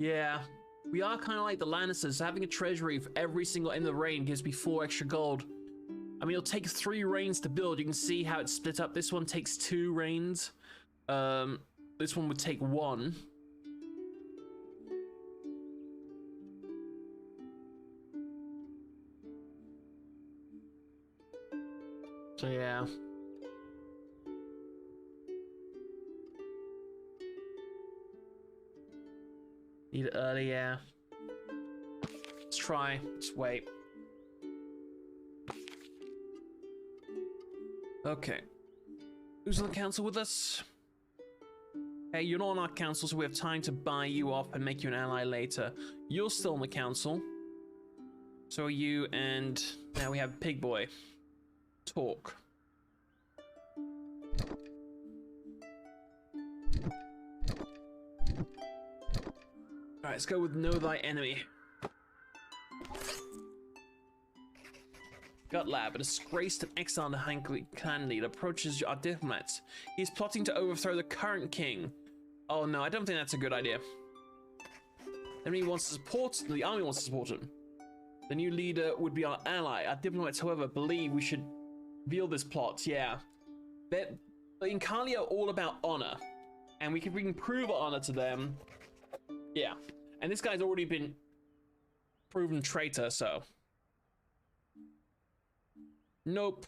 Yeah, we are kind of like the Lannisters. Having a treasury for every single end of the reign gives me 4 extra gold. I mean, it'll take 3 reigns to build. You can see how it's split up. This one takes 2 reigns. This one would take 1. So yeah. Need it early, yeah. Let's try. Just wait. Okay. Who's on the council with us? Hey, you're not on our council, so we have time to buy you off and make you an ally later. You're still on the council. So are you, and now we have Pig Boy. Talk. Alright, let's go with Know Thy Enemy. Gut Lab, a disgraced and exiled Hankly clan leader, approaches our diplomats. He's plotting to overthrow the current king. Oh no, I don't think that's a good idea. The army wants to support him. The new leader would be our ally. Our diplomats, however, believe we should reveal this plot. Yeah. The Inkali are all about honor. And we can prove our honor to them. Yeah. And this guy's already been proven traitor, so. Nope.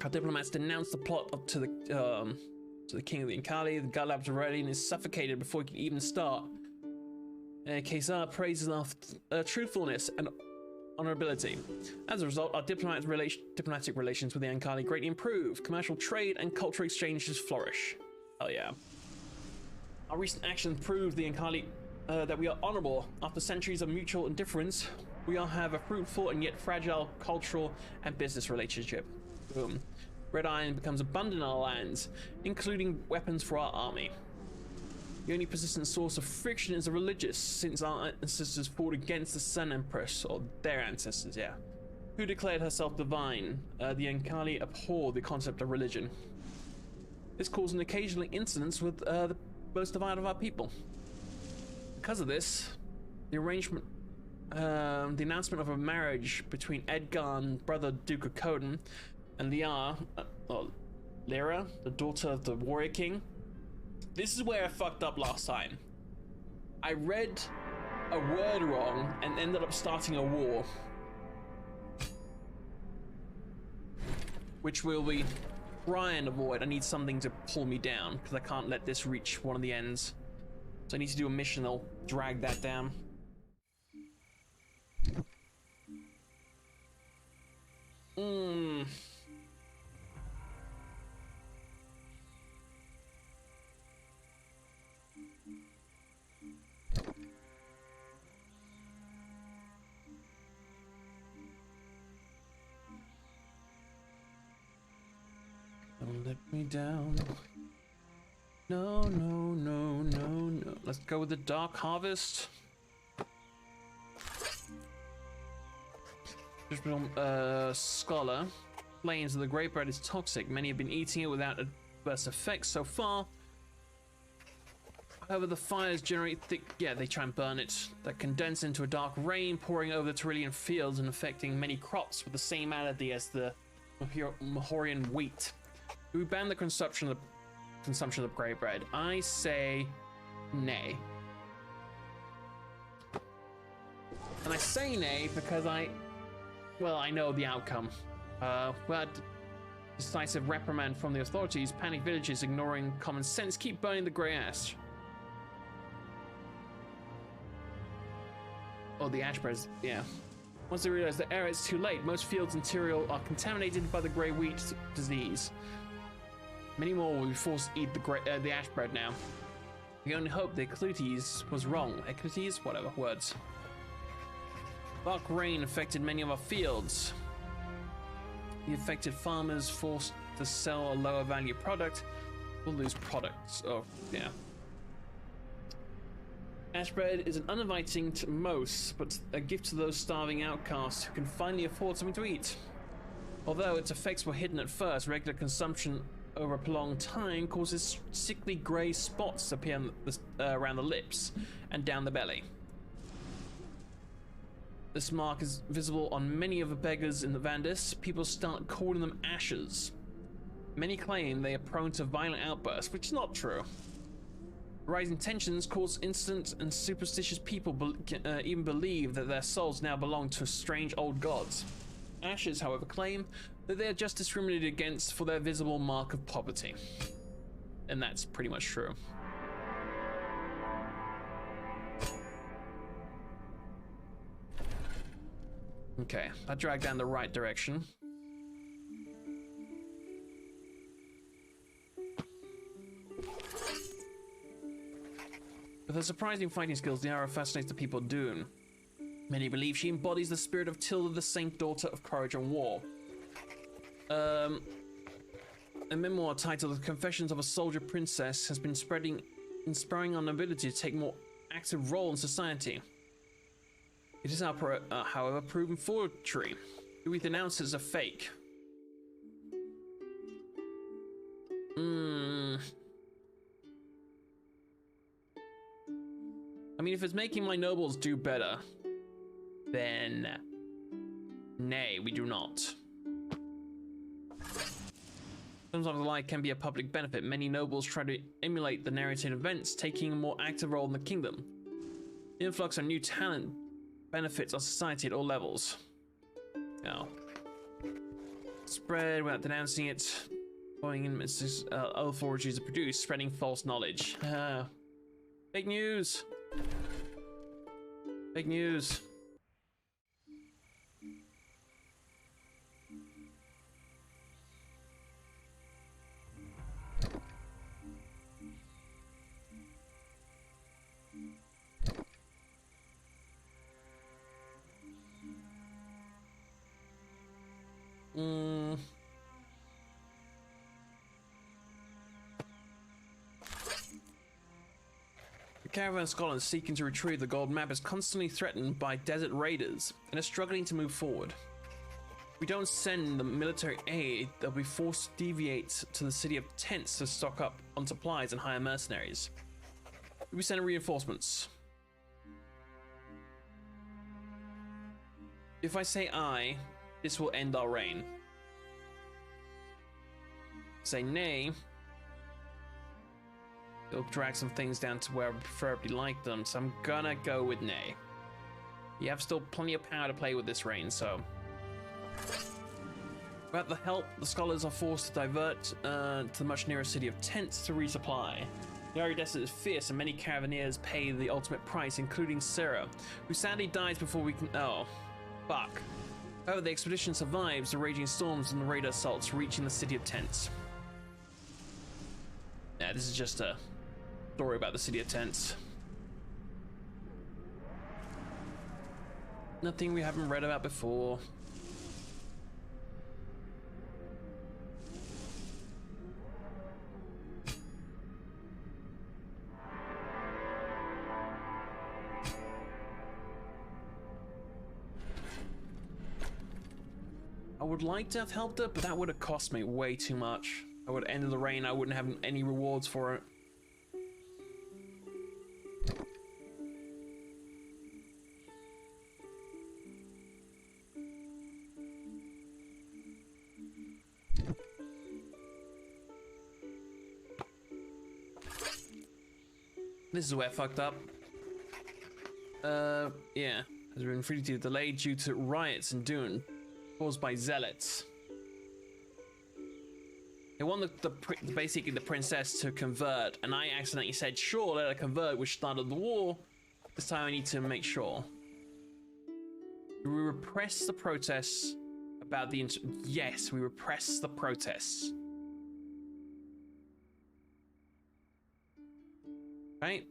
Our diplomats denounced the plot up to the king of the Inkali. The gut labs are ready and is suffocated before he can even start. Kesar praises our truthfulness and honorability. As a result, our diplomatic relations with the Inkali greatly improve. Commercial trade and cultural exchanges flourish. Oh yeah. Our recent actions prove the Inkali that we are honorable. After centuries of mutual indifference, we all have a fruitful and yet fragile cultural and business relationship. Boom. Red iron becomes abundant in our lands, including weapons for our army. The only persistent source of friction is the religious, since our ancestors fought against the Sun Empress, or their ancestors, yeah, who declared herself divine. The Inkali abhor the concept of religion. This caused an occasional incidents with the most divided of our people. Because of this, the announcement of a marriage between Edgar and brother Duke of Coden and Lyra, the daughter of the warrior king. This is where I fucked up last time. I read a word wrong and ended up starting a war, which we'll be trying to avoid. I need something to pull me down because I can't let this reach one of the ends. So I need to do a mission that'll drag that down. Don't let me down. No, no, no, no, no. Let's go with the Dark Harvest. Scholar. Flames of the great bread is toxic. Many have been eating it without adverse effects so far. However, the fires generate thick... Yeah, they try and burn it. That condense into a dark rain, pouring over the Tyrillian fields and affecting many crops with the same malady as the Mahorian wheat. Do we ban the consumption of the grey bread? I say nay. And I say nay because I know the outcome. Well, decisive reprimand from the authorities, panic villages ignoring common sense keep burning the grey ash. Oh, the ash bread, yeah. Once they realize the error is too late, most fields in Tyrell are contaminated by the grey wheat disease. Many more will be forced to eat the ash bread now. We only hope the Eclutes was wrong. Eclutes? Whatever, words. Dark rain affected many of our fields. The affected farmers forced to sell a lower value product will lose products. Oh, yeah. Ash bread is uninviting to most, but a gift to those starving outcasts who can finally afford something to eat. Although its effects were hidden at first, regular consumption over a prolonged time causes sickly grey spots to appear on around the lips and down the belly. This mark is visible on many of the beggars in the Vandis. People start calling them ashes. Many claim they are prone to violent outbursts, which is not true. Rising tensions cause instant and superstitious people even believe that their souls now belong to strange old gods. Ashes, however, claim that they are just discriminated against for their visible mark of poverty. And that's pretty much true. Okay, I dragged down the right direction. With her surprising fighting skills, Liara fascinates the people of Dune. Many believe she embodies the spirit of Tilda, the Saint Daughter of Courage and War. A memoir titled The Confessions of a Soldier Princess has been inspiring our nobility to take a more active role in society. It is, however, proven forgery. We denounce it as a fake. I mean, if it's making my nobles do better, then nay, we do not. Sometimes a lie can be a public benefit. Many nobles try to emulate the narrated events, taking a more active role in the kingdom. The influx of new talent benefits our society at all levels. Now, spread without denouncing it, following in other forgeries to produce, spreading false knowledge. Fake news. Fake news. The caravan of Scotland seeking to retrieve the gold map is constantly threatened by desert raiders and is struggling to move forward. If we don't send the military aid, they'll be forced to deviate to the city of tents to stock up on supplies and hire mercenaries. We'll be sending reinforcements. If I say aye, this will end our reign. Say nay, it'll drag some things down to where I preferably like them, so I'm gonna go with nay. You have still plenty of power to play with this reign, so. Without the help, the scholars are forced to divert to the much nearer city of tents to resupply. The Ari Desert is fierce and many caravaneers pay the ultimate price, including Sarah, who sadly dies before we can— oh, fuck. However, the expedition survives the raging storms and the raider assaults, reaching the city of tents. Yeah, this is just a story about the city of tents. Nothing we haven't read about before. I would like to have helped her, but that would have cost me way too much. I would have ended the reign, I wouldn't have any rewards for it. This is where I fucked up. Yeah. Has been freely delayed due to riots in Dune, caused by zealots. They want basically the princess to convert, and I accidentally said, sure, let her convert, which started the war. This time I need to make sure. We repress the protests about the— yes, we repress the protests. Right?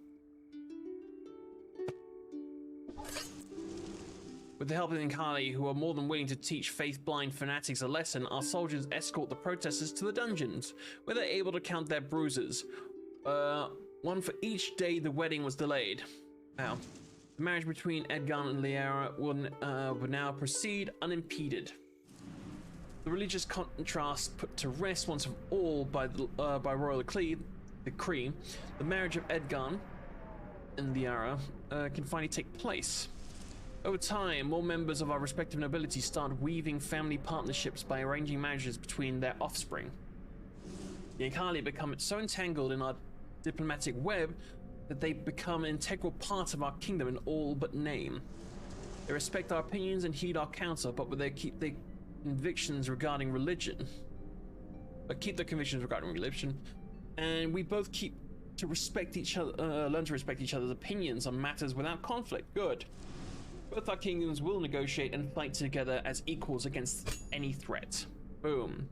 With the help of the Inkali, who are more than willing to teach faith-blind fanatics a lesson, our soldiers escort the protesters to the dungeons, where they're able to count their bruises. One for each day the wedding was delayed. Now, the marriage between Edgar and Liara will now proceed unimpeded. The religious contrast put to rest once and all by royal decree, the marriage of Edgarn and Liara can finally take place. Over time, more members of our respective nobility start weaving family partnerships by arranging marriages between their offspring. The Ankali become so entangled in our diplomatic web that they become an integral part of our kingdom in all but name. They respect our opinions and heed our counsel, but they keep their convictions regarding religion. And we both keep to respect each other, learn to respect each other's opinions on matters without conflict. Good. Both our kingdoms will negotiate and fight together as equals against any threat. Boom.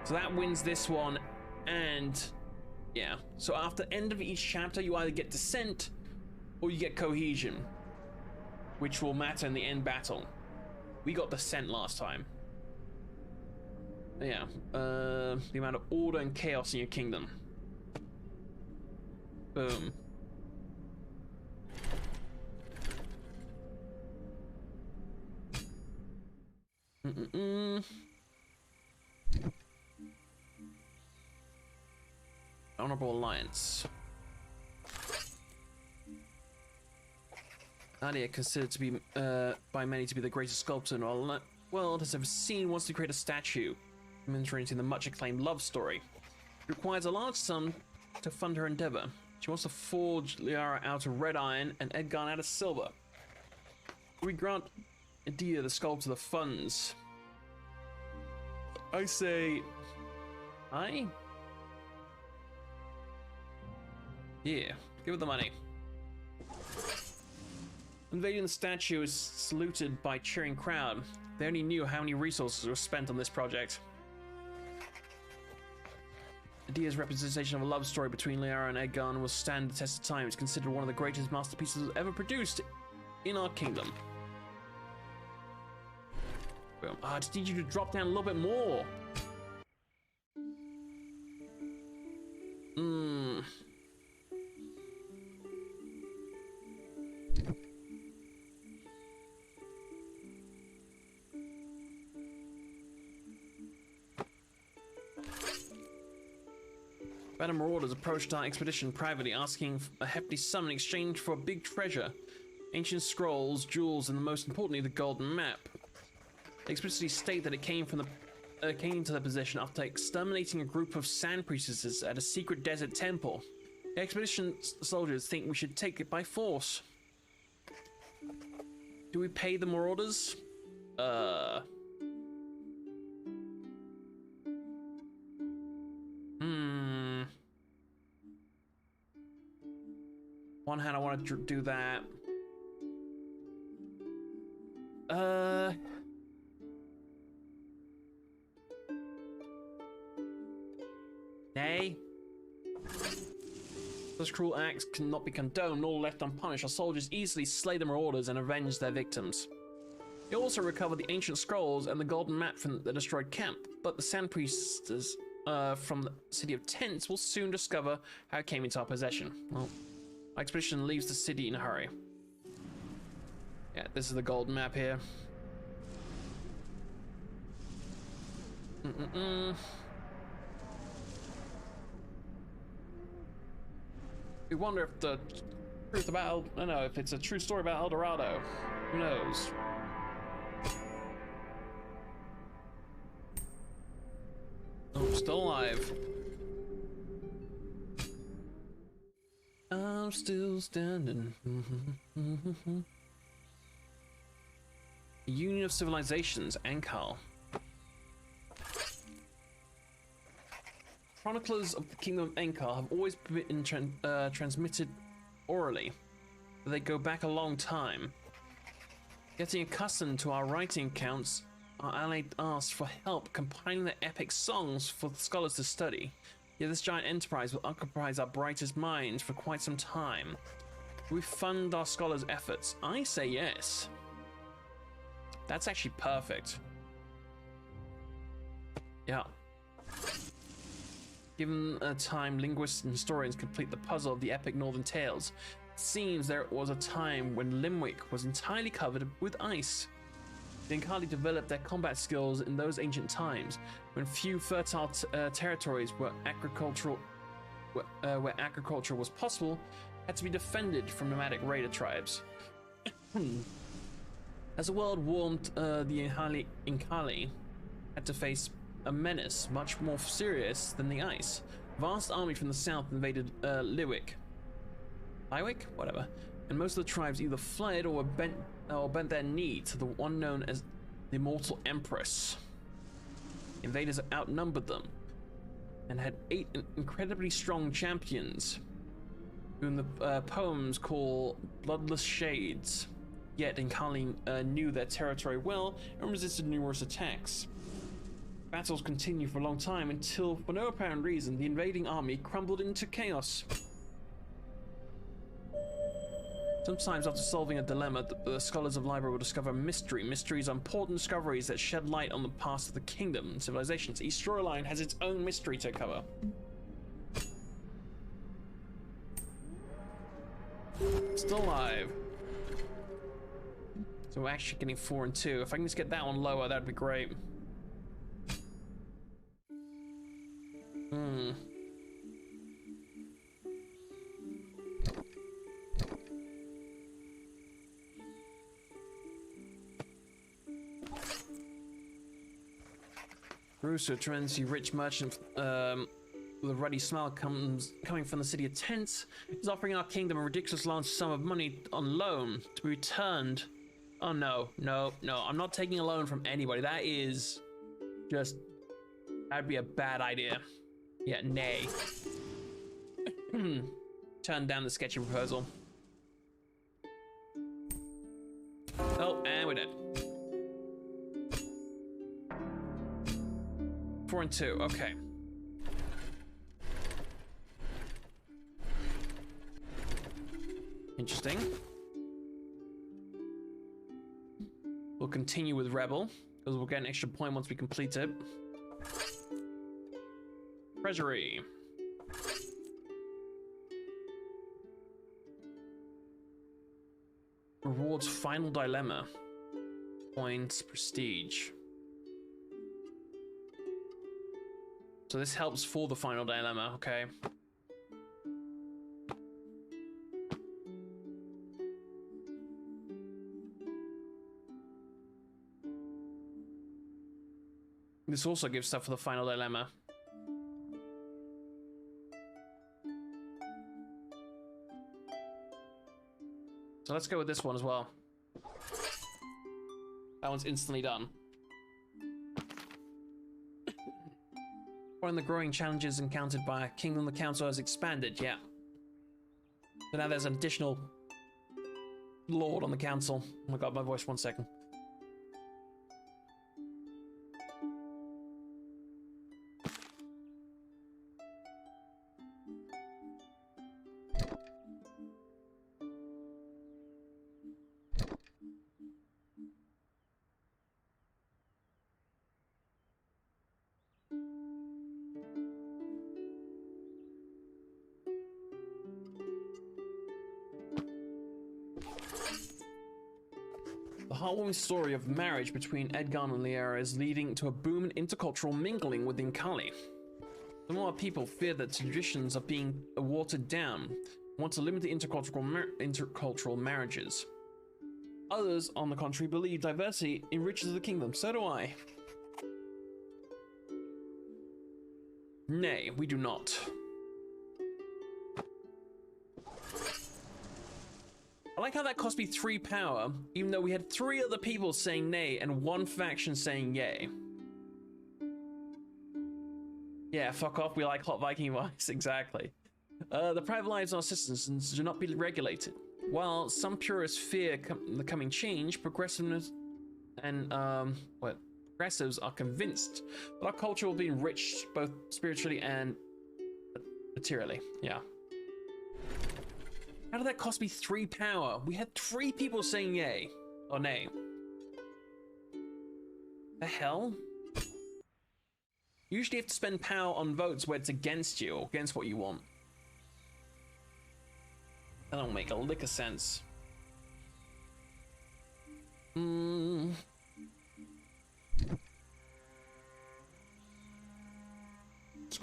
So that wins this one, and yeah. So after the end of each chapter, you either get dissent or you get cohesion, which will matter in the end battle. We got dissent last time. Yeah, the amount of order and chaos in your kingdom. Boom. Honorable Alliance. Alia, considered to be by many to be the greatest sculptor in our world, has ever seen, wants to create a statue commemorating the much acclaimed love story. It requires a large sum to fund her endeavor. She wants to forge Liara out of red iron and Edgarn out of silver. We grant Adia, the sculptor, the funds. I say, aye? Yeah, give her the money. Invading the statue is saluted by a cheering crowd. They only knew how many resources were spent on this project. Adia's representation of a love story between Liara and Edgarn will stand the test of time. It's considered one of the greatest masterpieces ever produced in our kingdom. Boom. I just need you to drop down a little bit more. Band of marauders approached our expedition privately, asking a hefty sum in exchange for a big treasure, ancient scrolls, jewels, and most importantly, the golden map. They explicitly state that it came into their possession after exterminating a group of sand priestesses at a secret desert temple. The expedition soldiers think we should take it by force. Do we pay the marauders? One hand, I want to do that. Nay. Those cruel acts cannot be condoned nor left unpunished. Our soldiers easily slay the marauders and avenge their victims. They also recover the ancient scrolls and the golden map from the destroyed camp, but the sand priestesses from the city of Tents will soon discover how it came into our possession. Well, our expedition leaves the city in a hurry. Yeah, this is the golden map here. We wonder if the truth about, I don't know, if it's a true story about El Dorado. Who knows? Oh, still alive. I'm still standing. Union of Civilizations, Ankal. Chronicles of the Kingdom of Ankal have always been transmitted orally, but they go back a long time. Getting accustomed to our writing accounts, our ally asked for help compiling the epic songs for the scholars to study. Yet this giant enterprise will occupy our brightest minds for quite some time. We fund our scholars' efforts. I say yes. That's actually perfect. Yeah. Given a time linguists and historians complete the puzzle of the epic northern tales, it seems there was a time when Limwick was entirely covered with ice. The Inkali developed their combat skills in those ancient times, when few fertile territories where agriculture was possible had to be defended from nomadic raider tribes. As the world warmed, the Inkali had to face a menace much more serious than the ice. A vast army from the south invaded Liwick, whatever, and most of the tribes either fled or bent their knee to the one known as the Immortal Empress. Invaders outnumbered them and had 8 incredibly strong champions, whom the poems call Bloodless Shades. Yet Inkali knew their territory well and resisted numerous attacks. Battles continued for a long time until, for no apparent reason, the invading army crumbled into chaos. Sometimes after solving a dilemma, the scholars of library will discover mystery. Mysteries are important discoveries that shed light on the past of the kingdom and civilizations. Each storyline has its own mystery to cover. Still alive. So we're actually getting 4 and 2. If I can just get that one lower, that'd be great. Russo, a tremendously rich merchant with a ruddy smile coming from the city of Tents, is offering our kingdom a ridiculous large sum of money on loan to be returned. Oh no, I'm not taking a loan from anybody. That is just, that'd be a bad idea. Yeah, nay. Turn down the sketchy proposal. Oh, and we're dead. 4 and 2, okay. Interesting. We'll continue with Rebel, because we'll get an extra point once we complete it. Treasury. Rewards Final Dilemma. Points, prestige. So this helps for the Final Dilemma, okay. This also gives stuff for the Final Dilemma. So let's go with this one as well. That one's instantly done. One of the growing challenges encountered by a kingdom, the council has expanded, yeah. So now there's an additional lord on the council. Oh my god, my voice, 1 second. The heartwarming story of marriage between Edgar and Liera is leading to a boom in intercultural mingling with Inkali. The more people fear that traditions are being watered down, want to limit the intercultural marriages. Others, on the contrary, believe diversity enriches the kingdom. So do I. Nay, we do not. I like how that cost me 3 power, even though we had 3 other people saying nay and 1 faction saying yay. Yeah, fuck off, we like hot Viking vibes, exactly. The private lives of our citizens do not be regulated. While some purists fear the coming change, progressiveness and, progressives are convinced that our culture will be enriched both spiritually and materially, yeah. How did that cost me 3 power? We had 3 people saying yay. Or nay. The hell? Usually you have to spend power on votes where it's against you, or against what you want. That don't make a lick of sense.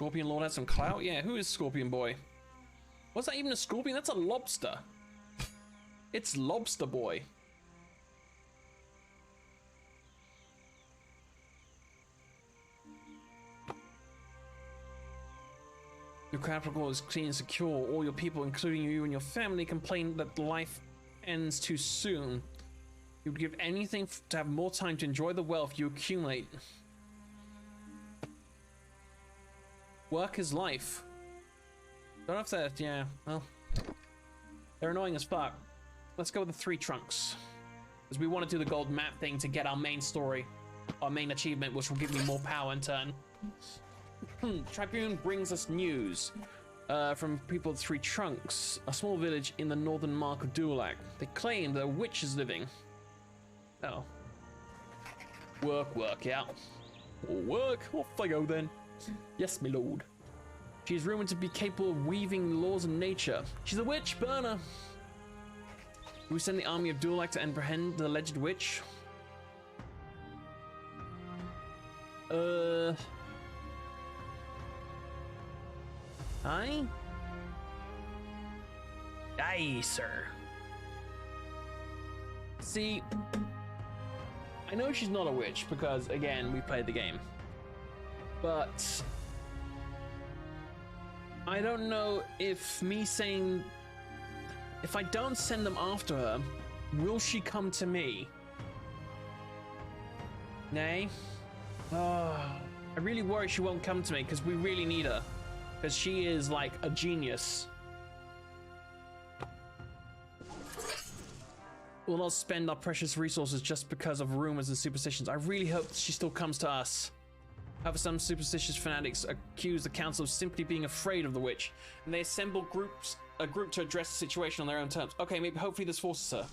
Scorpion Lord has some clout? Yeah, who is Scorpion Boy? What's that even a scorpion? That's a lobster. It's Lobster Boy. Your capital is clean and secure. All your people, including you and your family, complain that life ends too soon. You would give anything to have more time to enjoy the wealth you accumulate. Work is life. Don't have to, yeah, well, they're annoying as fuck. Let's go with the 3 trunks. Because we want to do the gold map thing to get our main story, our main achievement, which will give me more power in turn. Tribune brings us news from people of 3 Trunks, a small village in the northern mark of Dulac. They claim that a witch is living. Oh. Work, yeah. Work, off I go then. Yes, my lord. She is rumored to be capable of weaving the laws of nature. She's a witch burner. We send the army of Dulac to apprehend the alleged witch. Aye? Aye, sir. See, I know she's not a witch because, again, we played the game. But I don't know if me saying, if I don't send them after her, will she come to me? Nay? Oh, I really worry she won't come to me because we really need her. Because she is like a genius. We'll not spend our precious resources just because of rumors and superstitions. I really hope she still comes to us. However, some superstitious fanatics accuse the council of simply being afraid of the witch, and they assemble a group to address the situation on their own terms. Okay, maybe hopefully this forces her.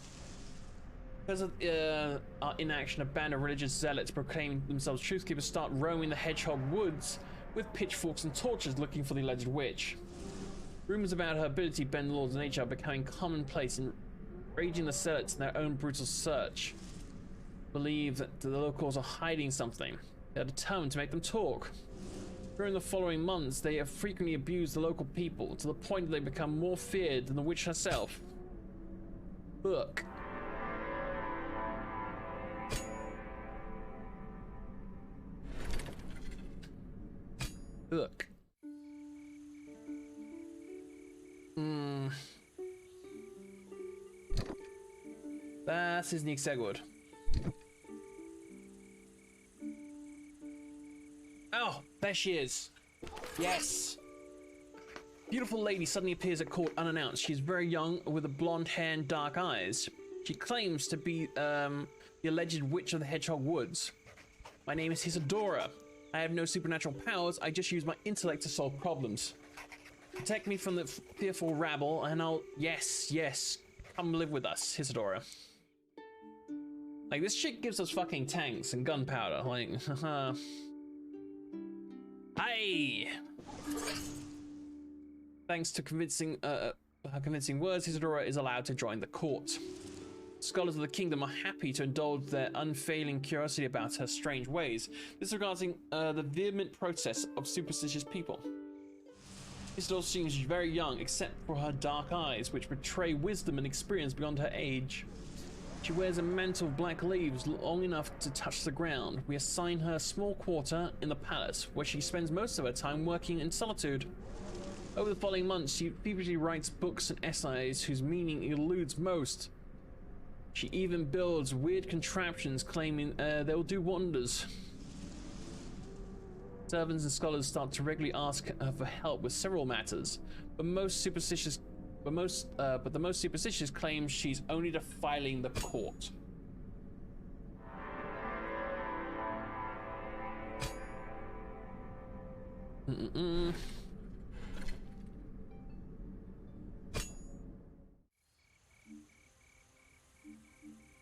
Because of our inaction, a band of religious zealots proclaiming themselves truthkeepers start roaming the Hedgehog Woods with pitchforks and torches looking for the alleged witch. Rumors about her ability to bend the laws of nature are becoming commonplace, enraging the zealots in their own brutal search. Believe that the locals are hiding something. They are determined to make them talk. During the following months, they have frequently abused the local people to the point that they become more feared than the witch herself. Look. Look. Das ist nicht sehr gut. Oh, there she is. Yes. Beautiful lady suddenly appears at court unannounced. She's very young with a blonde hair and dark eyes. She claims to be the alleged witch of the Hedgehog Woods. My name is Isadora. I have no supernatural powers. I just use my intellect to solve problems. Protect me from the fearful rabble and I'll... Yes. Come live with us, Isadora. Like, this chick gives us fucking tanks and gunpowder. Like, haha. Aye! Thanks to her convincing words, Isadora is allowed to join the court. Scholars of the kingdom are happy to indulge their unfailing curiosity about her strange ways, disregarding the vehement protests of superstitious people. Isadora seems very young, except for her dark eyes, which betray wisdom and experience beyond her age. She wears a mantle of black leaves long enough to touch the ground. We assign her a small quarter in the palace, where she spends most of her time working in solitude. Over the following months, she feverishly writes books and essays whose meaning eludes most. She even builds weird contraptions claiming they will do wonders. Servants and scholars start to regularly ask her for help with several matters, but the most superstitious claims she's only defiling the court.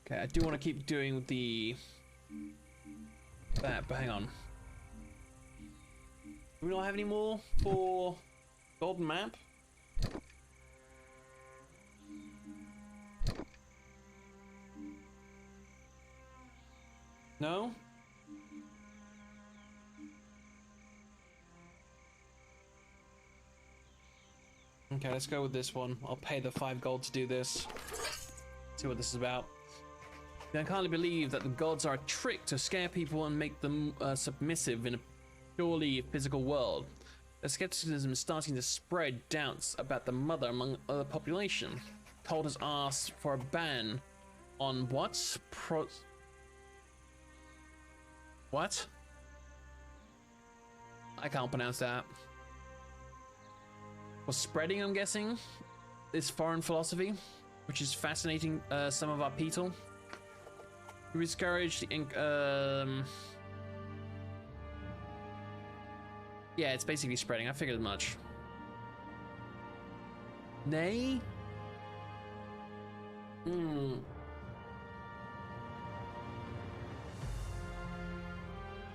Okay, I do want to keep doing that, but hang on. Do we not have any more for Golden Map? No? Okay, let's go with this one. I'll pay the 5 gold to do this. See what this is about. I can't believe that the gods are a trick to scare people and make them submissive in a purely physical world. The skepticism is starting to spread doubts about the mother among the population. Cult has asked for a ban on what? What? I can't pronounce that. For spreading, I'm guessing, this foreign philosophy, which is fascinating some of our people. We discourage the yeah, it's basically spreading. I figured as much. Nay?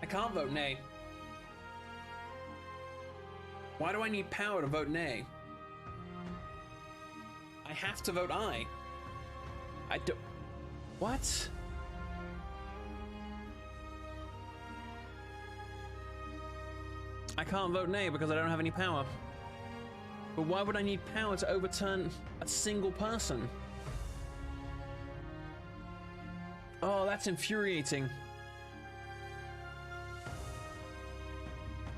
I can't vote nay. Why do I need power to vote nay? I have to vote aye. I don't... What? I can't vote nay because I don't have any power. But why would I need power to overturn a single person? Oh, that's infuriating.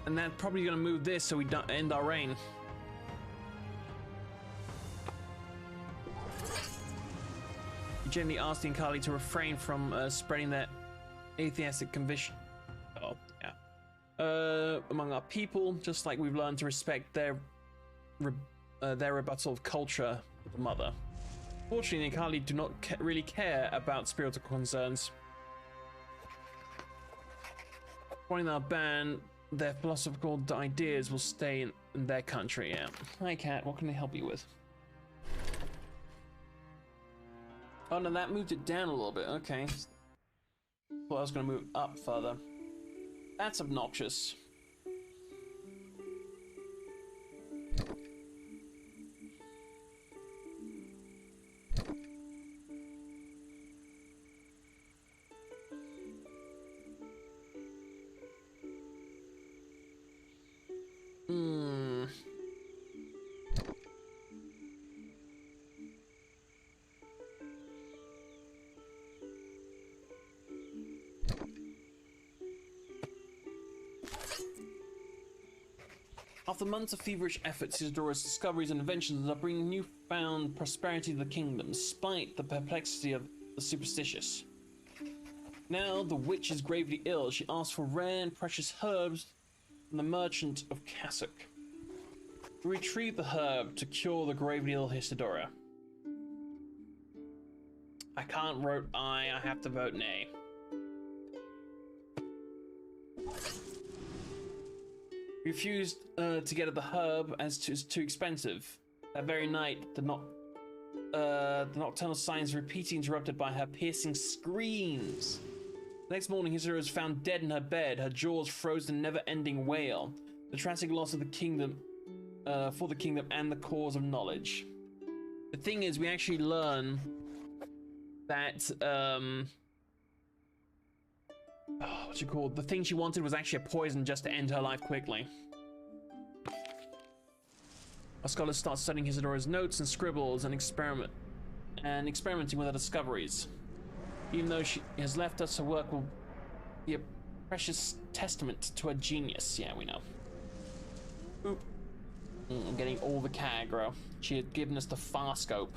And that's probably going to move this so we don't end our reign. You gently ask the Inkali to refrain from spreading their atheistic conviction. Oh, yeah. Among our people, just like we've learned to respect their rebuttal of culture of the mother. Fortunately, the Inkali do not really care about spiritual concerns. According to our ban, their philosophical ideas will stay in their country. Yeah. Hi, Cat. What can I help you with? Oh no, that moved it down a little bit. Okay. Thought I was going to move up further. That's obnoxious. After months of feverish efforts, Isidora's discoveries and inventions are bringing newfound prosperity to the kingdom, despite the perplexity of the superstitious. Now the witch is gravely ill. She asks for rare and precious herbs from the merchant of Cassock. To retrieve the herb to cure the gravely ill Isidora. I can't vote aye, I have to vote nay. Refused to get at the herb as it was too expensive. That very night, the nocturnal signs repeatedly interrupted by her piercing screams. The next morning, Isidora was found dead in her bed, her jaws frozen in never-ending wail. The tragic loss of the kingdom, for the kingdom and the cause of knowledge. The thing is, we actually learn that what's it called? The thing she wanted was actually a poison just to end her life quickly. Our scholars start studying Isidora's notes and scribbles and experimenting with her discoveries. Even though she has left us, her work will be a precious testament to her genius. Yeah, we know. Oop. I'm getting all the Kagro. She had given us the far scope.